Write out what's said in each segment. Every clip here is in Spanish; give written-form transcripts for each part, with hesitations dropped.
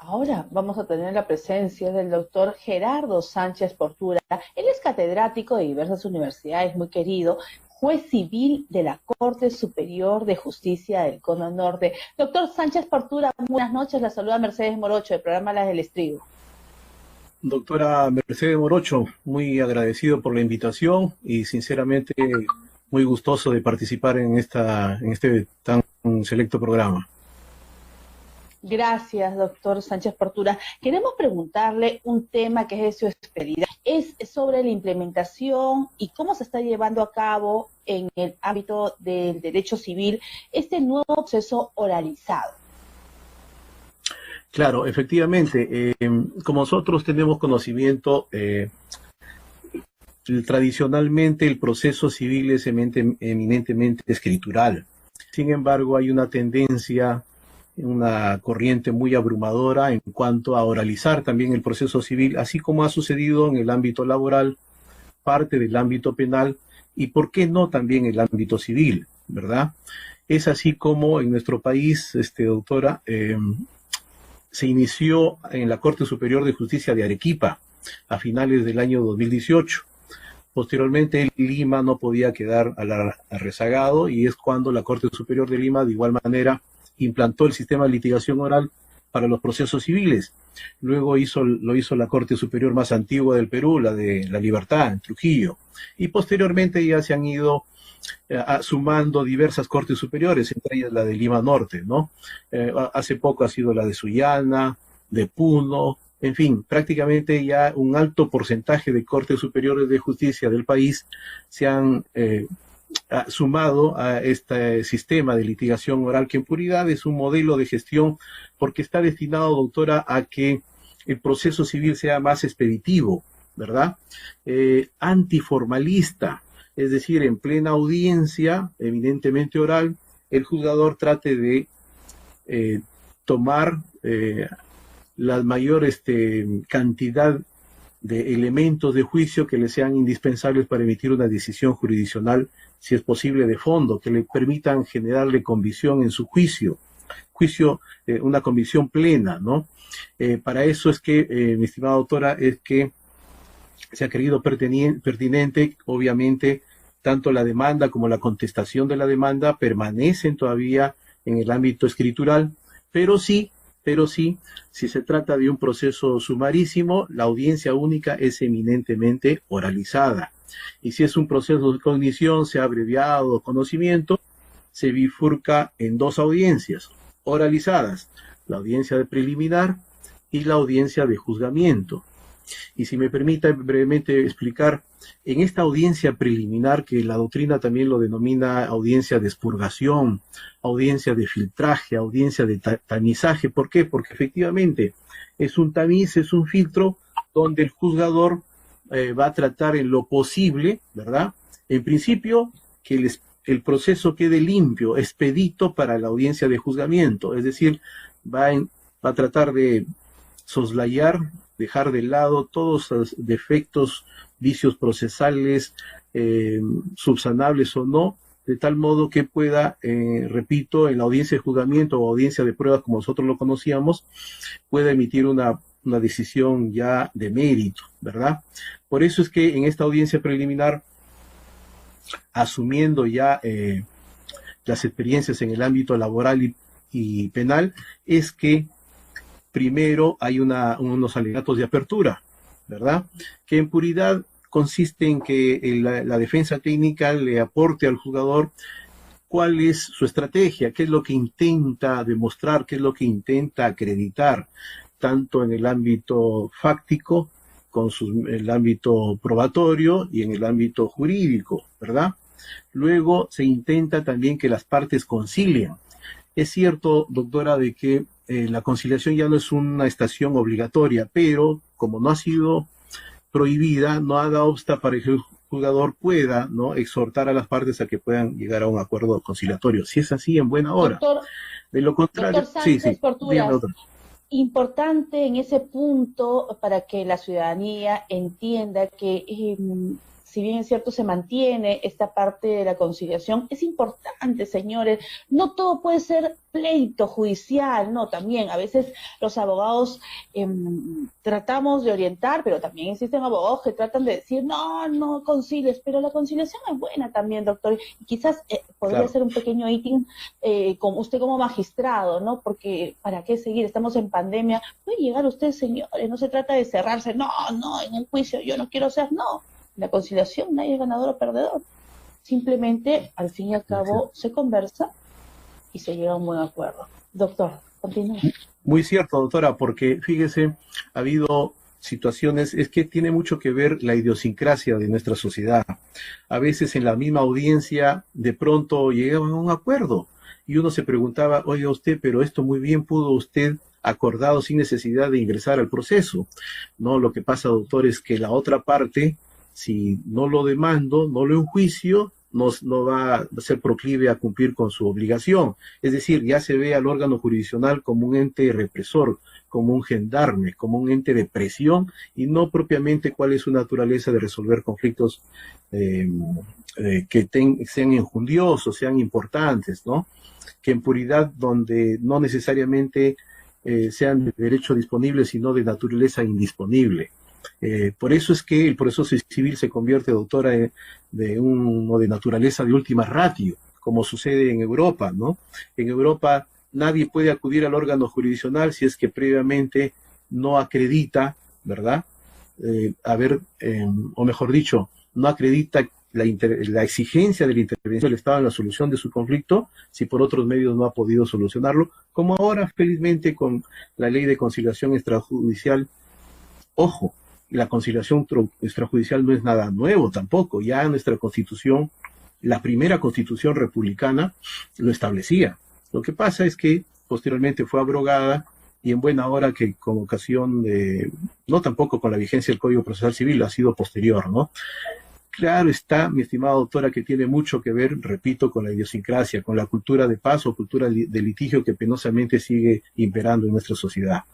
Ahora vamos a tener la presencia del doctor Gerardo Sánchez Portura. Él es catedrático de diversas universidades, muy querido, juez civil de la Corte Superior de Justicia del Cono Norte. Doctor Sánchez Portura, buenas noches, la saluda Mercedes Morocho, del programa Las del Estribo. Doctora Mercedes Morocho, muy agradecido por la invitación y sinceramente muy gustoso de participar en este tan selecto programa. Gracias, doctor Sánchez Portura. Queremos preguntarle un tema que es de su especialidad. Es sobre la implementación y cómo se está llevando a cabo en el ámbito del derecho civil este nuevo proceso oralizado. Claro, efectivamente, como nosotros tenemos conocimiento, tradicionalmente el proceso civil es eminentemente escritural. Sin embargo, hay una tendencia, una corriente muy abrumadora en cuanto a oralizar también el proceso civil, así como ha sucedido en el ámbito laboral, parte del ámbito penal y, ¿por qué no, también el ámbito civil, ¿verdad? Es así como en nuestro país, doctora, se inició en la Corte Superior de Justicia de Arequipa a finales del año 2018. Posteriormente, Lima no podía quedar rezagado y es cuando la Corte Superior de Lima, de igual manera, implantó el sistema de litigación oral para los procesos civiles. Luego lo hizo la Corte Superior más antigua del Perú, la de La Libertad, en Trujillo. Y posteriormente ya se han ido sumando diversas cortes superiores, entre ellas la de Lima Norte, ¿no? Hace poco ha sido la de Sullana, de Puno, en fin, prácticamente ya un alto porcentaje de cortes superiores de justicia del país se han sumado a este sistema de litigación oral, que en puridad es un modelo de gestión porque está destinado, doctora, a que el proceso civil sea más expeditivo, ¿verdad? Antiformalista, es decir, en plena audiencia, evidentemente oral, el juzgador trate de tomar la mayor cantidad de elementos de juicio que le sean indispensables para emitir una decisión jurisdiccional, si es posible de fondo, que le permitan generarle convicción en su juicio, una convicción plena, ¿no? Para eso es que, mi estimada doctora, es que se ha creído pertinente, obviamente, tanto la demanda como la contestación de la demanda permanecen todavía en el ámbito escritural, pero sí, si se trata de un proceso sumarísimo, la audiencia única es eminentemente oralizada. Y si es un proceso de cognición, sea abreviado conocimiento, se bifurca en dos audiencias oralizadas, la audiencia de preliminar y la audiencia de juzgamiento. Y si me permita brevemente explicar, en esta audiencia preliminar, que la doctrina también lo denomina audiencia de expurgación, audiencia de filtraje, audiencia de tamizaje, ¿por qué? Porque efectivamente es un tamiz, es un filtro donde el juzgador va a tratar en lo posible, ¿verdad? En principio, que el proceso quede limpio, expedito para la audiencia de juzgamiento, es decir, va a tratar de soslayar, dejar de lado todos los defectos, vicios procesales, subsanables o no, de tal modo que pueda, repito, en la audiencia de juzgamiento o audiencia de pruebas, como nosotros lo conocíamos, pueda emitir una decisión ya de mérito, ¿verdad? Por eso es que en esta audiencia preliminar, asumiendo ya las experiencias en el ámbito laboral y penal, es que primero hay unos alegatos de apertura, ¿verdad? Que en puridad consiste en que la defensa técnica le aporte al juzgador cuál es su estrategia, qué es lo que intenta demostrar, qué es lo que intenta acreditar, tanto en el ámbito fáctico, el ámbito probatorio y en el ámbito jurídico, ¿verdad? Luego se intenta también que las partes concilien. Es cierto, doctora, de que la conciliación ya no es una estación obligatoria, pero como no ha sido prohibida, no haga obsta para que el juzgador pueda, ¿no?, exhortar a las partes a que puedan llegar a un acuerdo conciliatorio. Si es así, en buena hora. De lo contrario, doctor Sánchez Porturas, dígame, doctor. Importante en ese punto para que la ciudadanía entienda que si bien es cierto, se mantiene esta parte de la conciliación, es importante, señores, no todo puede ser pleito judicial, no, también a veces los abogados tratamos de orientar, pero también existen abogados que tratan de decir, no concilies, pero la conciliación es buena también, doctor, y quizás podría ser un pequeño ítem con usted como magistrado, ¿no? Porque ¿para qué seguir? Estamos en pandemia, puede llegar usted, señores, no se trata de cerrarse, no, en un juicio yo no quiero ser, no, la conciliación nadie es ganador o perdedor, simplemente al fin y al cabo se conversa y se llega a un buen acuerdo. Doctor, continúe. Muy cierto, doctora, porque fíjese, ha habido situaciones, es que tiene mucho que ver la idiosincrasia de nuestra sociedad. A veces en la misma audiencia de pronto llegaban a un acuerdo y uno se preguntaba, oiga usted, pero esto muy bien pudo usted acordado sin necesidad de ingresar al proceso. No, lo que pasa, doctor, es que la otra parte, si no lo demando, no lo enjuicio, no va a ser proclive a cumplir con su obligación. Es decir, ya se ve al órgano jurisdiccional como un ente represor, como un gendarme, como un ente de presión y no propiamente cuál es su naturaleza de resolver conflictos que sean enjundiosos, sean importantes, ¿no? Que en puridad donde no necesariamente sean de derecho disponible, sino de naturaleza indisponible. Por eso es que el proceso civil se convierte, doctora, de uno de naturaleza de última ratio, como sucede en Europa, ¿no? En Europa nadie puede acudir al órgano jurisdiccional si es que previamente no acredita, ¿verdad? O mejor dicho, no acredita la exigencia de la intervención del Estado en la solución de su conflicto, si por otros medios no ha podido solucionarlo, como ahora, felizmente, con la ley de conciliación extrajudicial. Ojo, la conciliación extrajudicial no es nada nuevo tampoco, ya nuestra Constitución, la primera Constitución republicana, lo establecía. Lo que pasa es que posteriormente fue abrogada y en buena hora que con ocasión de, no tampoco con la vigencia del Código Procesal Civil, ha sido posterior, ¿no? Claro está, mi estimada doctora, que tiene mucho que ver, repito, con la idiosincrasia, con la cultura de paz o cultura de litigio que penosamente sigue imperando en nuestra sociedad.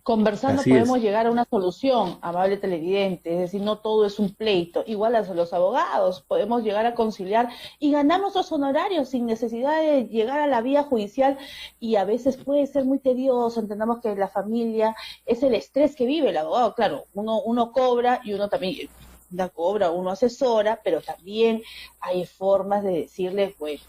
Conversando podemos llegar a una solución, amable televidente, es decir, no todo es un pleito. Igual a los abogados, podemos llegar a conciliar y ganamos los honorarios sin necesidad de llegar a la vía judicial y a veces puede ser muy tedioso. Entendamos que la familia es el estrés que vive el abogado. Claro, uno cobra y uno también cobra, uno asesora, pero también hay formas de decirle, pues,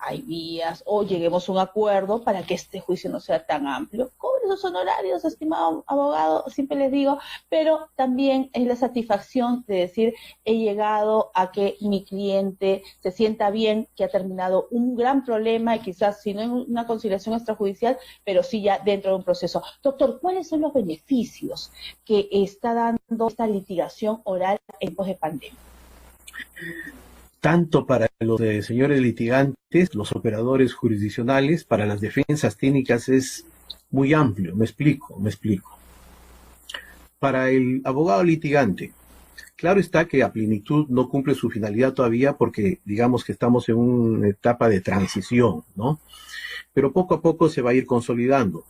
hay vías o lleguemos a un acuerdo para que este juicio no sea tan amplio. Cobre los honorarios, estimado abogado, siempre les digo, pero también es la satisfacción de decir, he llegado a que mi cliente se sienta bien, que ha terminado un gran problema y quizás si no en una conciliación extrajudicial, pero sí ya dentro de un proceso. Doctor, ¿cuáles son los beneficios que está dando esta litigación oral en pos de pandemia? Tanto para los señores litigantes, los operadores jurisdiccionales, para las defensas técnicas es muy amplio, me explico. Para el abogado litigante, claro está que a plenitud no cumple su finalidad todavía porque digamos que estamos en una etapa de transición, ¿no? Pero poco a poco se va a ir consolidando.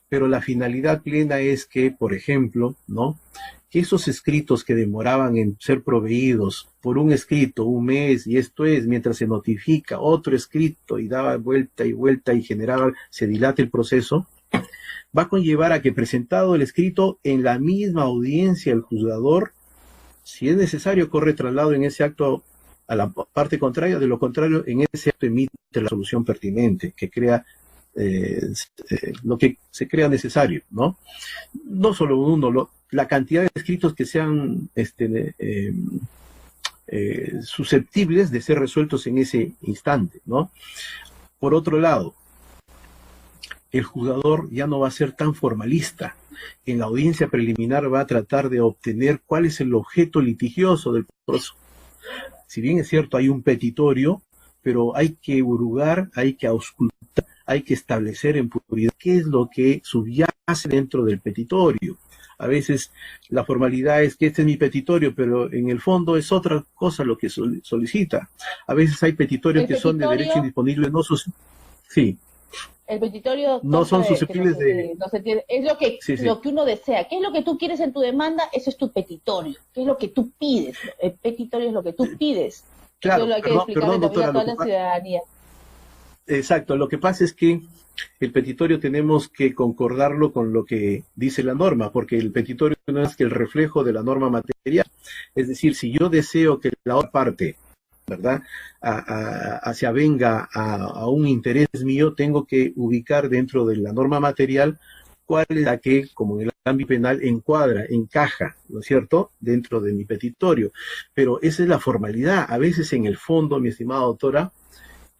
Pero la finalidad plena es que, por ejemplo, ¿no?, que esos escritos que demoraban en ser proveídos por un escrito, un mes, y esto es, mientras se notifica otro escrito y daba vuelta y vuelta y generaba, se dilata el proceso, va a conllevar a que presentado el escrito en la misma audiencia el juzgador, si es necesario, corre traslado en ese acto a la parte contraria, de lo contrario, en ese acto emite la solución pertinente, que crea lo que se crea necesario, ¿no? No solo uno, la cantidad de escritos que sean susceptibles de ser resueltos en ese instante, ¿no? Por otro lado, el juzgador ya no va a ser tan formalista. En la audiencia preliminar va a tratar de obtener cuál es el objeto litigioso del proceso. Si bien es cierto, hay un petitorio, pero hay que hurgar, hay que auscultar, hay que establecer en puridad qué es lo que subyace dentro del petitorio. A veces la formalidad es que este es mi petitorio, pero en el fondo es otra cosa lo que solicita. A veces hay petitorios que son de derecho indisponible, no sus... Sí. El petitorio, doctor, No son que susceptibles de... no se tiene, es lo que, Sí, sí. lo que uno desea. ¿Qué es lo que tú quieres en tu demanda? Eso es tu petitorio. ¿Qué es lo que tú pides? El petitorio es lo que tú pides. Eso Claro, lo hay que explicarle perdón, también a doctora, toda la ciudadanía. exacto, lo que pasa es que el petitorio tenemos que concordarlo con lo que dice la norma, porque el petitorio no es que el reflejo de la norma material. Es decir, si yo deseo que la otra parte, ¿verdad?, se avenga a un interés mío, tengo que ubicar dentro de la norma material cuál es la que, como en el ámbito penal, encuadra, encaja, ¿no es cierto?, dentro de mi petitorio. Pero esa es la formalidad. A veces en el fondo, mi estimada doctora,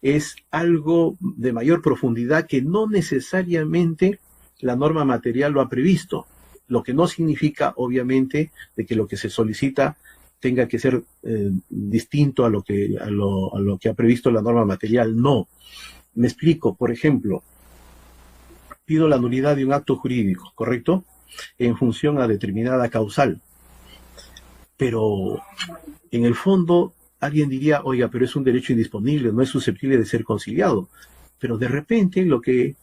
es algo de mayor profundidad que no necesariamente la norma material lo ha previsto, lo que no significa, obviamente, de que lo que se solicita tenga que ser distinto a lo que ha previsto la norma material. No. Me explico. Por ejemplo, pido la nulidad de un acto jurídico, ¿correcto?, en función a determinada causal. Pero en el fondo alguien diría, oiga, pero es un derecho indisponible, no es susceptible de ser conciliado. Pero de repente lo que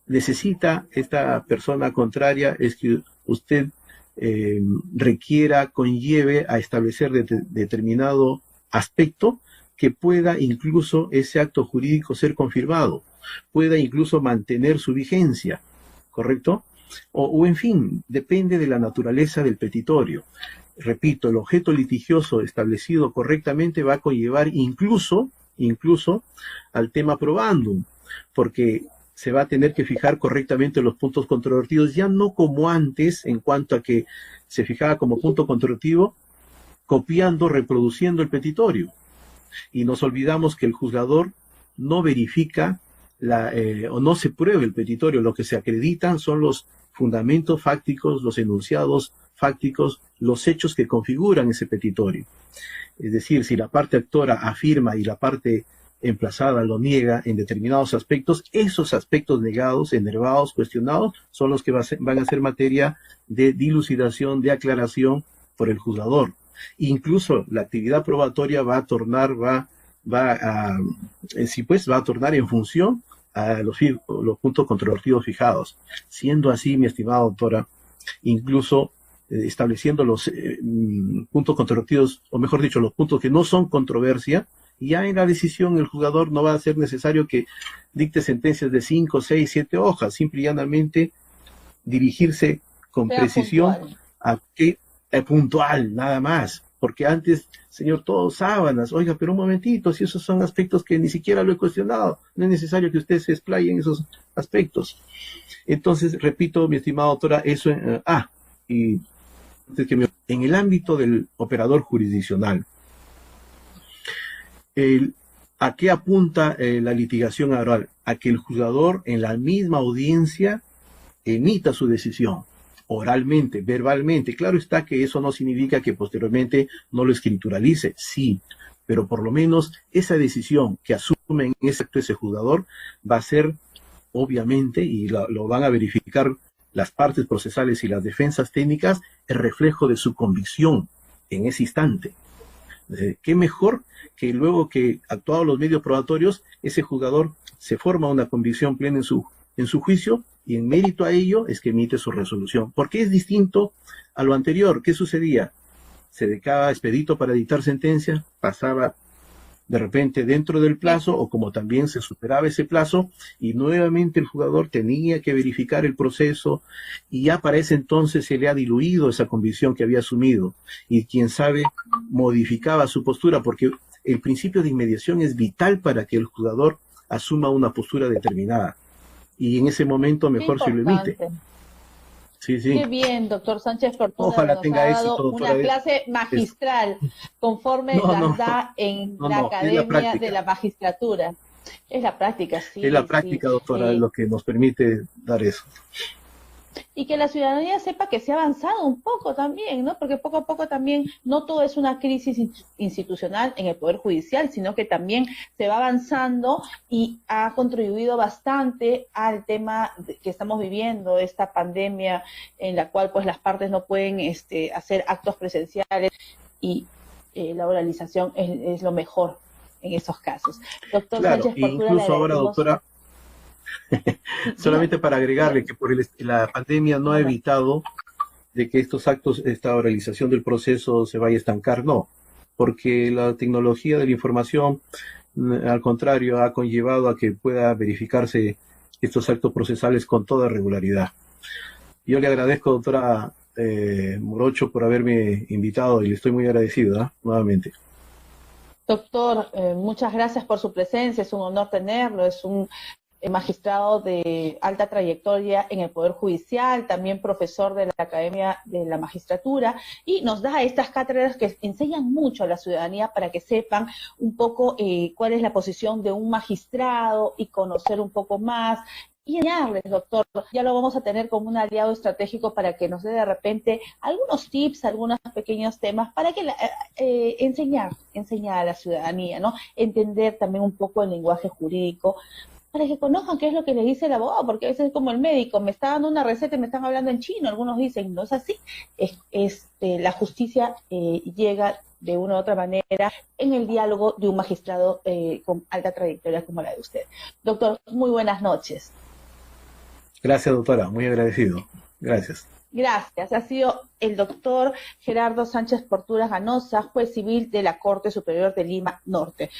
necesita esta persona contraria es que usted requiera, conlleve a establecer determinado aspecto que pueda incluso ese acto jurídico ser confirmado, pueda incluso mantener su vigencia, ¿correcto? O en fin, depende de la naturaleza del petitorio. Repito, el objeto litigioso establecido correctamente va a conllevar incluso al tema probandum, porque se va a tener que fijar correctamente los puntos controvertidos, ya no como antes, en cuanto a que se fijaba como punto controvertido, copiando, reproduciendo el petitorio. Y nos olvidamos que el juzgador no verifica o no se prueba el petitorio, lo que se acreditan son los fundamentos fácticos, los enunciados fácticos, los hechos que configuran ese petitorio. Es decir, si la parte actora afirma y la parte emplazada lo niega en determinados aspectos, esos aspectos negados, enervados, cuestionados, son los que van a ser materia de dilucidación, de aclaración por el juzgador. Incluso la actividad probatoria va a tornar en función a los puntos controvertidos fijados. Siendo así, mi estimada doctora, incluso estableciendo los puntos controvertidos, o mejor dicho, los puntos que no son controversia, ya en la decisión el juzgador no va a ser necesario que dicte sentencias de 5, 6, 7 hojas, simple y llanamente dirigirse con precisión puntual. A qué puntual, nada más. Porque antes, señor, todos sábanas, oiga, pero un momentito, si esos son aspectos que ni siquiera lo he cuestionado, no es necesario que usted se explaye en esos aspectos. Entonces, repito, mi estimada doctora, eso, y en el ámbito del operador jurisdiccional, ¿a qué apunta la litigación oral? A que el juzgador en la misma audiencia emita su decisión, oralmente, verbalmente. Claro está que eso no significa que posteriormente no lo escrituralice, sí, pero por lo menos esa decisión que asume en ese acto ese juzgador va a ser, obviamente, y lo van a verificar las partes procesales y las defensas técnicas, el reflejo de su convicción en ese instante. ¿Qué mejor que luego que actuados los medios probatorios, ese juzgador se forma una convicción plena en su juicio, y en mérito a ello es que emite su resolución? Porque es distinto a lo anterior. ¿Qué sucedía? Se dedicaba expedito para dictar sentencia, pasaba de repente dentro del plazo, o como también se superaba ese plazo, y nuevamente el jugador tenía que verificar el proceso, y ya para ese entonces se le ha diluido esa convicción que había asumido, y quién sabe, modificaba su postura, porque el principio de inmediación es vital para que el jugador asuma una postura determinada, y en ese momento mejor se lo emite. Sí, sí. Qué bien, doctor Sánchez Fortuna. Ojalá nos tenga ha éxito, dado doctora. una clase magistral, conforme da en la Academia de la Magistratura. Es la práctica, sí. Es la práctica, doctora, lo que nos permite dar eso. Y que la ciudadanía sepa que se ha avanzado un poco también, ¿no? Porque poco a poco también no todo es una crisis institucional en el Poder Judicial, sino que también se va avanzando y ha contribuido bastante al tema que estamos viviendo, esta pandemia en la cual pues las partes no pueden hacer actos presenciales, y la oralización es lo mejor en esos casos. Doctor Claro, Sánchez Fortuna, incluso ahora, doctora, Bien. Solamente para agregarle que la pandemia no ha Bueno, evitado de que estos actos, esta oralización del proceso se vaya a estancar, no, porque la tecnología de la información, al contrario, ha conllevado a que pueda verificarse estos actos procesales con toda regularidad. Yo le agradezco, doctora Morocho, por haberme invitado y le estoy muy agradecido, nuevamente. doctor, muchas gracias por su presencia, es un honor tenerlo, es un magistrado de alta trayectoria en el Poder Judicial, también profesor de la Academia de la Magistratura, y nos da estas cátedras que enseñan mucho a la ciudadanía para que sepan un poco cuál es la posición de un magistrado y conocer un poco más. Y enseñarles, doctor, ya lo vamos a tener como un aliado estratégico para que nos dé de repente algunos tips, algunos pequeños temas para que enseñar a la ciudadanía, ¿no? Entender también un poco el lenguaje jurídico para que conozcan qué es lo que le dice el abogado, porque a veces es como el médico, me está dando una receta y me están hablando en chino, algunos dicen, no es así, la justicia llega de una u otra manera en el diálogo de un magistrado con alta trayectoria como la de usted. Doctor, muy buenas noches. Gracias, doctora, muy agradecido. Gracias. Gracias. Ha sido el doctor Gerardo Sánchez Porturas Ganosa, juez civil de la Corte Superior de Lima Norte.